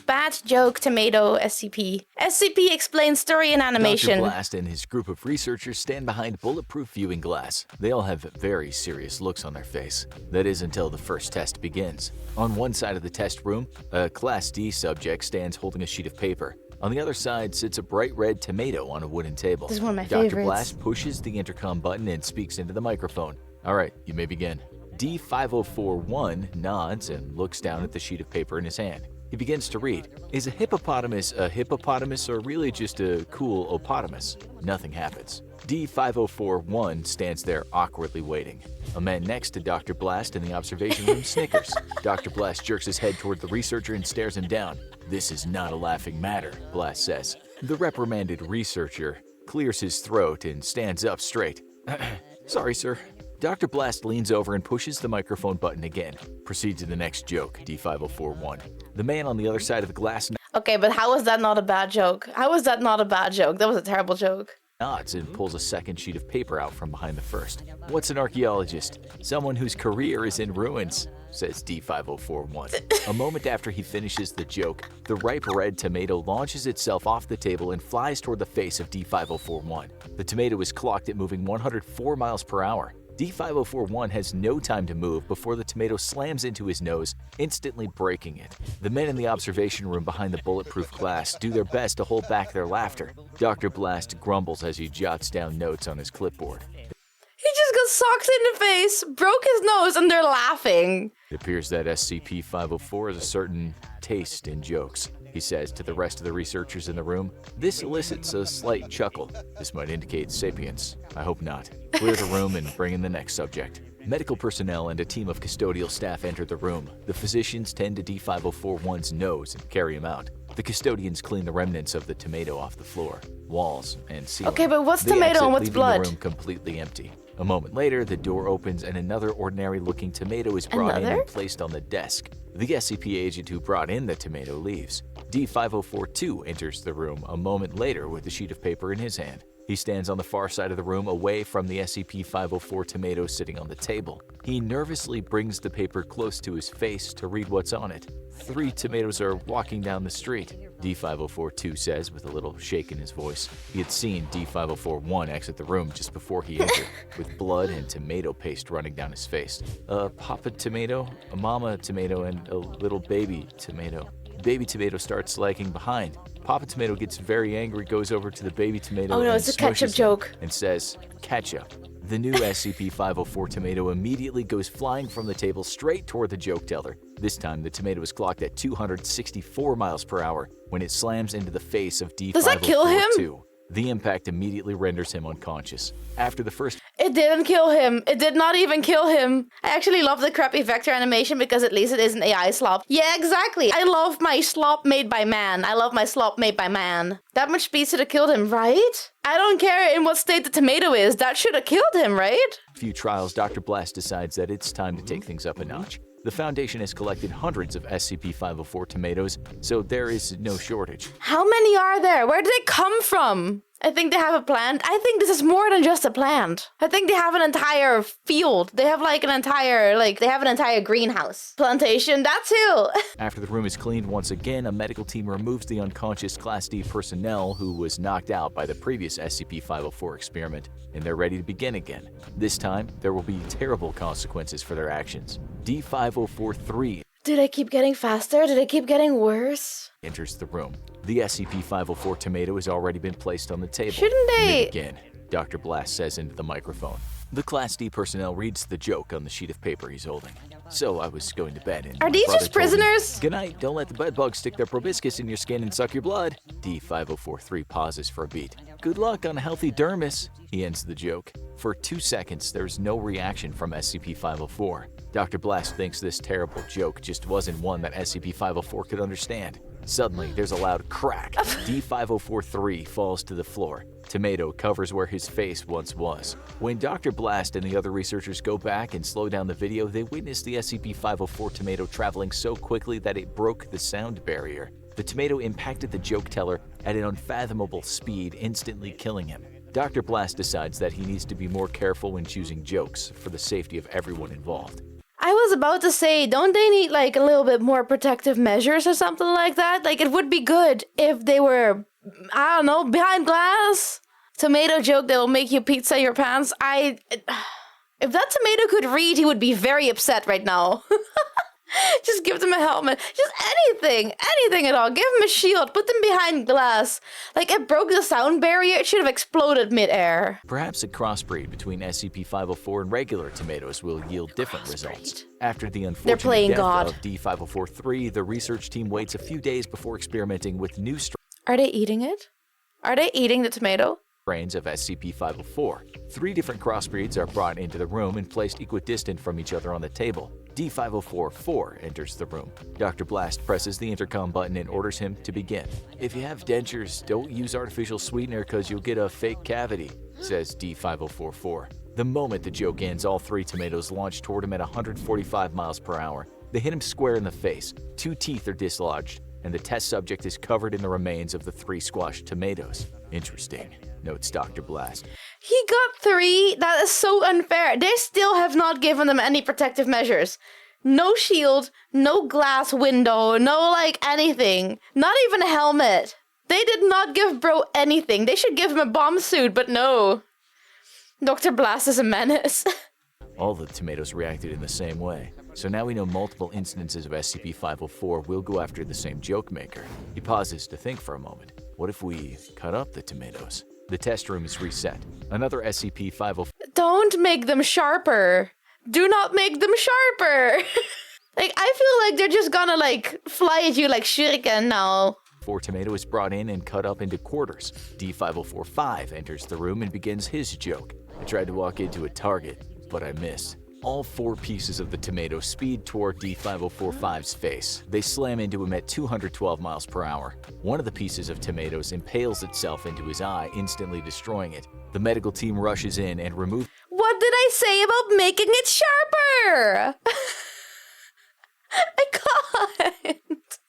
Bad joke, tomato, SCP. SCP explains story and animation. Dr. Blast and his group of researchers stand behind bulletproof viewing glass. They all have very serious looks on their face. That is until the first test begins. On one side of the test room, a Class D subject stands holding a sheet of paper. On the other side sits a bright red tomato on a wooden table. This is one of my Dr. favorites. Blast pushes the intercom button and speaks into the microphone. All right, you may begin. D5041 nods and looks down at the sheet of paper in his hand. He begins to read. Is a hippopotamus or really just a cool opotamus? Nothing happens. D5041 stands there awkwardly waiting. A man next to Dr. Blast in the observation room snickers. Dr. Blast jerks his head toward the researcher and stares him down. This is not a laughing matter, Blast says. The reprimanded researcher clears his throat and stands up straight. Sorry, sir. Dr. Blast leans over and pushes the microphone button again. Proceed to the next joke, D5041. The man on the other side of the glass Okay, but how was that not a bad joke? How was that not a bad joke? That was a terrible joke. nods and pulls a second sheet of paper out from behind the first. What's an archaeologist? Someone whose career is in ruins, says D5041. A moment after he finishes the joke, the ripe red tomato launches itself off the table and flies toward the face of D5041. The tomato is clocked at moving 104 miles per hour. D5041 has no time to move before the tomato slams into his nose, instantly breaking it. The men in the observation room behind the bulletproof glass do their best to hold back their laughter. Dr. Blast grumbles as he jots down notes on his clipboard. He just got socked in the face, broke his nose, and they're laughing. It appears that SCP-504 has a certain taste in jokes, he says to the rest of the researchers in the room. This elicits a slight chuckle. This might indicate sapience. I hope not. Clear the room and bring in the next subject. Medical personnel and a team of custodial staff enter the room. The physicians tend to D5041's nose and carry him out. The custodians clean the remnants of the tomato off the floor, walls, and ceiling. Okay, but what's They tomato exit, and what's leaving blood? the room completely empty. A moment later, the door opens and another ordinary-looking tomato is brought in Another? and placed on the desk. The SCP agent who brought in the tomato leaves. D5042 enters the room a moment later with a sheet of paper in his hand. He stands on the far side of the room away from the SCP-504 tomato sitting on the table. He nervously brings the paper close to his face to read what's on it. 3 tomatoes are walking down the street, D5042 says with a little shake in his voice. He had seen D5041 exit the room just before he entered, with blood and tomato paste running down his face. A papa tomato, a mama tomato, and a little baby tomato. Baby tomato starts lagging behind. Papa Tomato gets very angry, goes over to the baby tomato Oh no, and it's a ketchup smushes him joke. and says, "Ketchup." The new SCP-504 tomato immediately goes flying from the table straight toward the joke teller. This time, the tomato is clocked at 264 miles per hour when it slams into the face of D5042. Does that kill him? The impact immediately renders him unconscious. After the first It didn't kill him. It did not even kill him. I actually love the crappy vector animation because at least it isn't AI slop. Yeah, exactly. I love my slop made by man. I love my slop made by man. That much speed should have killed him, right? I don't care in what state the tomato is. That should have killed him, right? few trials, Dr. Blast decides that it's time to take things up a notch. The Foundation has collected hundreds of SCP-504 tomatoes, so there is no shortage. How many are there? Where did they come from? I think they have a plant. I think this is more than just a plant. I think they have an entire field. They have like an entire greenhouse. Plantation, that too. After the room is cleaned once again, a medical team removes the unconscious Class D personnel who was knocked out by the previous SCP-504 experiment, and they're ready to begin again. This time, there will be terrible consequences for their actions. D5043 Do they keep getting faster? Do they keep getting worse? enters the room. The SCP-504 tomato has already been placed on the table. Shouldn't they- Begin, Dr. Blast says into the microphone. The Class D personnel reads the joke on the sheet of paper he's holding. So I was going to bed and Are my these brother just told me, prisoners? "Good night, don't let the bedbugs stick their proboscis in your skin and suck your blood." D5043 pauses for a beat. "Good luck on a healthy dermis," he ends the joke. For 2 seconds, there's no reaction from SCP-504. Dr. Blast thinks this terrible joke just wasn't one that SCP-504 could understand. Suddenly, there's a loud crack. D5043 falls to the floor. Tomato covers where his face once was. When Dr. Blast and the other researchers go back and slow down the video, they witness the SCP-504 tomato traveling so quickly that it broke the sound barrier. The tomato impacted the joke teller at an unfathomable speed, instantly killing him. Dr. Blast decides that he needs to be more careful when choosing jokes for the safety of everyone involved. I was about to say, don't they need like a little bit more protective measures or something like that? Like it would be good if they were, I don't know, behind glass. Tomato joke that will make you pizza your pants. If that tomato could read, he would be very upset right now. Just give them a helmet. Just anything at all. Give them a shield. Put them behind glass. Like, it broke the sound barrier. It should have exploded mid-air. Perhaps a crossbreed between SCP-504 and regular tomatoes will yield different results. After the unfortunate death of D5043, the research team waits a few days before experimenting with new Are they eating it? Are they eating the tomato? strains of SCP-504. 3 different crossbreeds are brought into the room and placed equidistant from each other on the table. D5044 enters the room. Dr. Blast presses the intercom button and orders him to begin. If you have dentures, don't use artificial sweetener because you'll get a fake cavity, says D5044. The moment the joke ends, all 3 tomatoes launch toward him at 145 miles per hour. They hit him square in the face. 2 teeth are dislodged, and the test subject is covered in the remains of the 3 squashed tomatoes. Interesting, notes Dr. Blast. He got 3? That is so unfair. They still have not given them any protective measures. No shield, no glass window, no like anything. Not even a helmet. They did not give bro anything. They should give him a bomb suit, but no. Dr. Blast is a menace. All the tomatoes reacted in the same way. So now we know multiple instances of SCP-504 will go after the same joke maker. He pauses to think for a moment. What if we cut up the tomatoes? The test room is reset. Another SCP-504... Don't make them sharper. Do not make them sharper. Like, I feel like they're just gonna, like, fly at you like shuriken now. tomato is brought in and cut up into quarters. D5045 enters the room and begins his joke. I tried to walk into a target, but I missed. All 4 pieces of the tomato speed toward D5045's face. They slam into him at 212 miles per hour. One of the pieces of tomatoes impales itself into his eye, instantly destroying it. The medical team rushes in and removes... What did I say about making it sharper? I can't.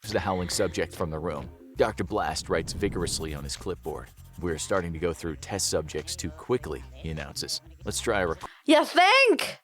...the howling subject from the room. Dr. Blast writes vigorously on his clipboard. We're starting to go through test subjects too quickly, he announces. Let's try a... You think?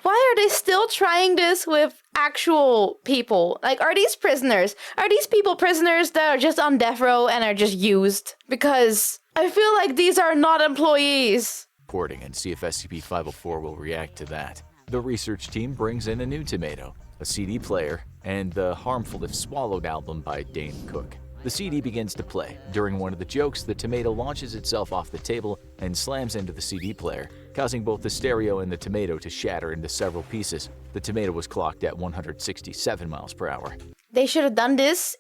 Why are they still trying this with actual people? Like, are these prisoners? Are these people prisoners that are just on death row and are just used? Because I feel like these are not employees. Reporting and see if SCP-504 will react to that. The research team brings in a new tomato, a CD player, and the Harmful If Swallowed album by Dane Cook. The CD begins to play. During one of the jokes, the tomato launches itself off the table and slams into the CD player, causing both the stereo and the tomato to shatter into several pieces. The tomato was clocked at 167 miles per hour. They should have done this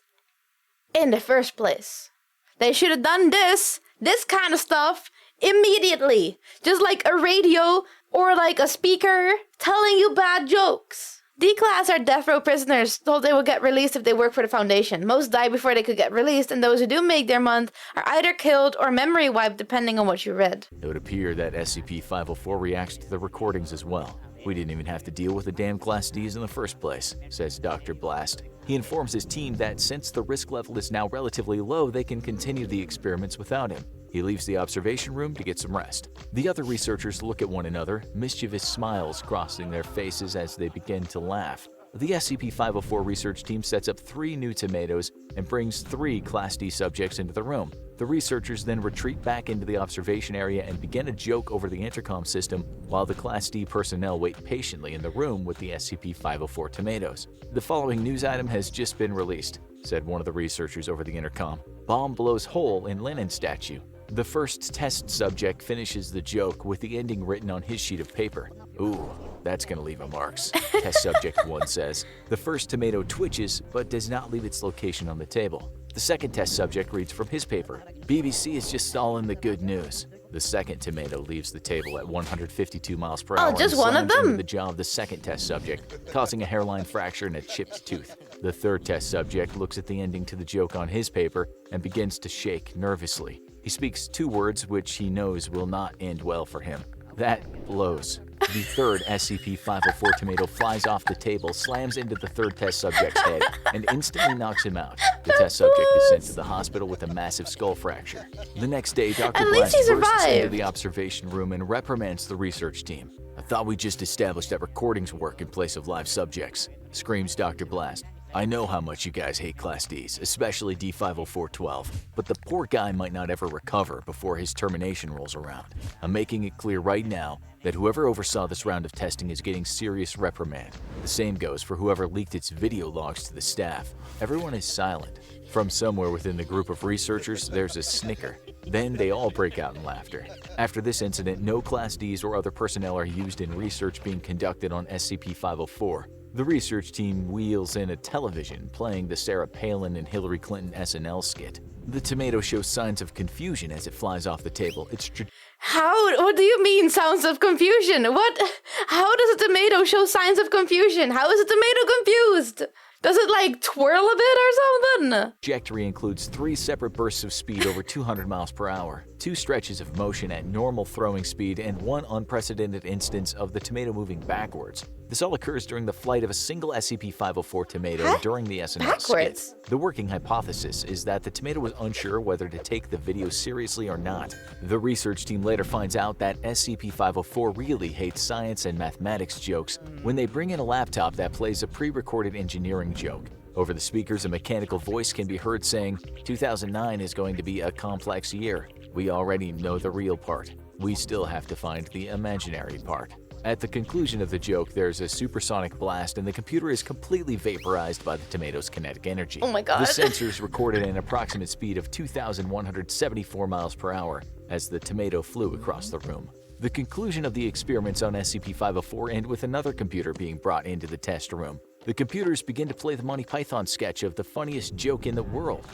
in the first place. They should have done this kind of stuff immediately. Just like a radio or like a speaker telling you bad jokes. D-Class are death row prisoners told they will get released if they work for the Foundation. Most die before they could get released, and those who do make their month are either killed or memory wiped depending on what you read. It would appear that SCP-504 reacts to the recordings as well. We didn't even have to deal with the damn Class Ds in the first place, says Dr. Blast. He informs his team that since the risk level is now relatively low, they can continue the experiments without him. He leaves the observation room to get some rest. The other researchers look at one another, mischievous smiles crossing their faces as they begin to laugh. The SCP-504 research team sets up 3 new tomatoes and brings 3 Class D subjects into the room. The researchers then retreat back into the observation area and begin a joke over the intercom system while the Class D personnel wait patiently in the room with the SCP-504 tomatoes. The following news item has just been released, said one of the researchers over the intercom. Bomb blows hole in Lenin statue. The first test subject finishes the joke with the ending written on his sheet of paper. Ooh, that's gonna leave a marks, test subject 1 says. The first tomato twitches, but does not leave its location on the table. The second test subject reads from his paper. BBC is just stalling the good news. The second tomato leaves the table at 152 miles per hour. Oh, just and one of slams into them? the jaw of the second test subject, causing a hairline fracture and a chipped tooth. The third test subject looks at the ending to the joke on his paper and begins to shake nervously. He speaks 2 words which he knows will not end well for him. That blows. The third SCP-504 tomato flies off the table, slams into the third test subject's head, and instantly knocks him out. The test subject is sent to the hospital with a massive skull fracture. The next day, Dr. Blast bursts into the observation room and reprimands the research team. A Thought we just established that recordings work in place of live subjects, screams Dr. Blast. I know how much you guys hate Class Ds, especially D504-12, but the poor guy might not ever recover before his termination rolls around. I'm making it clear right now that whoever oversaw this round of testing is getting serious reprimand. The same goes for whoever leaked its video logs to the staff. Everyone is silent. From somewhere within the group of researchers, there's a snicker. Then they all break out in laughter. After this incident, no Class Ds or other personnel are used in research being conducted on SCP-504. The research team wheels in a television playing the Sarah Palin and Hillary Clinton SNL skit. The tomato shows signs of confusion as it flies off the table. What do you mean, sounds of confusion? How does a tomato show signs of confusion? How is a tomato confused? Does it, like, twirl a bit or something? Trajectory includes 3 separate bursts of speed over 200 miles per hour, 2 stretches of motion at normal throwing speed, and 1 unprecedented instance of the tomato moving backwards. This all occurs during the flight of a single SCP-504 tomato during the SNL skit. The working hypothesis is that the tomato was unsure whether to take the video seriously or not. The research team later finds out that SCP-504 really hates science and mathematics jokes when they bring in a laptop that plays a pre-recorded engineering joke. Over the speakers, a mechanical voice can be heard saying, 2009 is going to be a complex year. We already know the real part. We still have to find the imaginary part. At the conclusion of the joke, there's a supersonic blast and the computer is completely vaporized by the tomato's kinetic energy. Oh my god. The sensors recorded an approximate speed of 2,174 miles per hour as the tomato flew across the room. The conclusion of the experiments on SCP-504 end with another computer being brought into the test room. The computers begin to play the Monty Python sketch of the funniest joke in the world.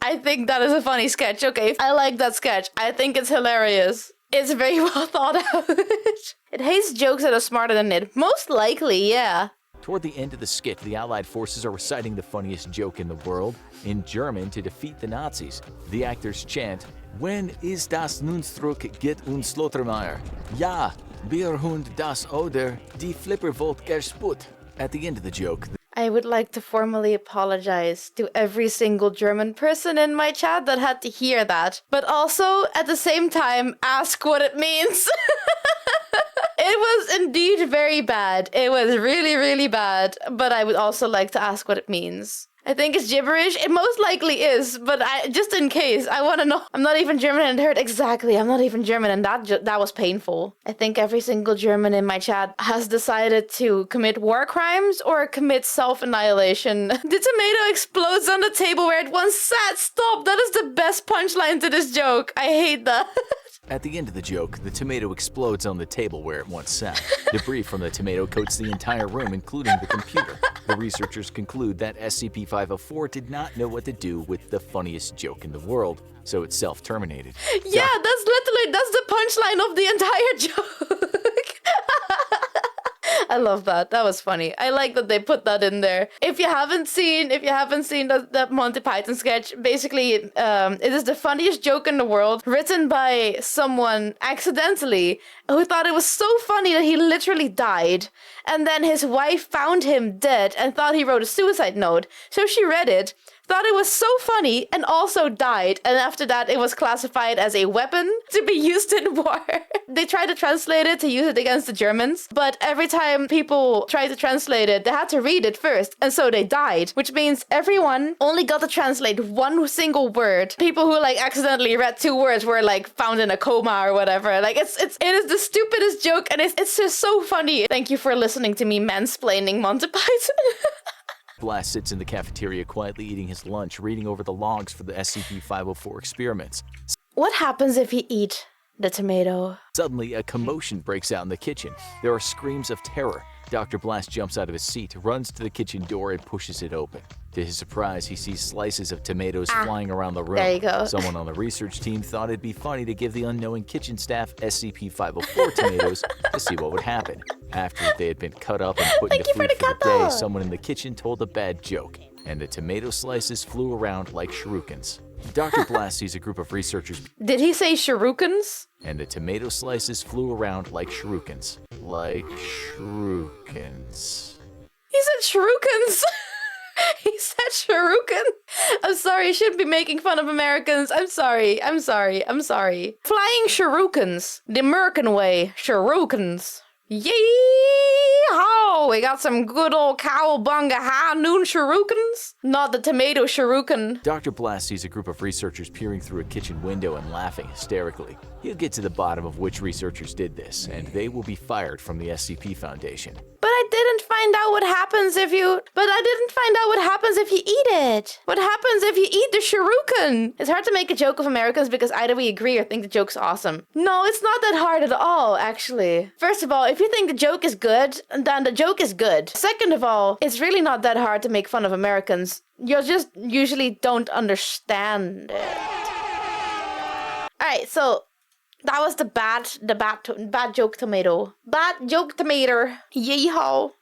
I think that is a funny sketch. Okay, I like that sketch. I think it's hilarious. It's very well thought out. It hates jokes that are smarter than it. Most likely, yeah. Toward the end of the skit, the Allied forces are reciting the funniest joke in the world in German to defeat the Nazis. The actors chant, "When ist das Nunstruck get uns Slottermeier? Ja, wir hund das oder die Flippervolt gersput." At the end of the joke, I would like to formally apologize to every single German person in my chat that had to hear that, but also, at the same time, ask what it means. It was indeed very bad. It was really, really bad, but I would also like to ask what it means. I think it's gibberish. It most likely is, but just in case, I want to know. I'm not even German and it hurt exactly. I'm not even German and that was painful. I think every single German in my chat has decided to commit war crimes or commit self-annihilation. The tomato explodes on the table where it once sat. Stop! That is the best punchline to this joke. I hate that. At the end of the joke, the tomato explodes on the table where it once sat. Debris from the tomato coats the entire room, including the computer. The researchers conclude that SCP-504 did not know what to do with the funniest joke in the world, so it self-terminated. Yeah, that's the punchline of the entire joke. I love that. That was funny. I like that they put that in there. If you haven't seen that Monty Python sketch, basically, it is the funniest joke in the world, written by someone accidentally who thought it was so funny that he literally died. And then his wife found him dead and thought he wrote a suicide note. So she read it, thought it was so funny, and also died. And after that, it was classified as a weapon to be used in war. They tried to translate it to use it against the Germans, but every time people tried to translate it, they had to read it first, and so they died, which means everyone only got to translate one single word. People who like accidentally read 2 words were like found in a coma or whatever. Like it is the stupidest joke, and it's just so funny. Thank you for listening to me mansplaining Monty Python. Blast sits in the cafeteria quietly eating his lunch, reading over the logs for the SCP-504 experiments. What happens if you eat the tomato? Suddenly, a commotion breaks out in the kitchen. There are screams of terror. Dr. Blast jumps out of his seat, runs to the kitchen door, and pushes it open. To his surprise, he sees slices of tomatoes flying around the room. There you go. Someone on the research team thought it'd be funny to give the unknowing kitchen staff SCP-504 tomatoes to see what would happen. After they had been cut up and put into food for the day, someone in the kitchen told a bad joke, and the tomato slices flew around like shurikens. Dr. Blast sees a group of researchers. Did he say shurikens? And the tomato slices flew around like shurikens. Like shurikens. He said shurikens. He said shuriken. I'm sorry, I shouldn't be making fun of Americans. I'm sorry. Flying shurikens. The American way. Shurikens. Yee-haw! We got some good old cowabunga high noon shurikens. Not the tomato shuriken. Dr. Blast sees a group of researchers peering through a kitchen window and laughing hysterically. He'll get to the bottom of which researchers did this, and they will be fired from the SCP Foundation. But I didn't find out what happens if you... But I didn't find out what happens if you eat it. What happens if you eat the shuriken? It's hard to make a joke of Americans because either we agree or think the joke's awesome. No, it's not that hard at all, actually. First of all, if you think the joke is good, then the joke is good. Second of all, it's really not that hard to make fun of Americans. You just usually don't understand it. Alright, so... That was the bad joke tomato. Bad joke tomato. Yeehaw.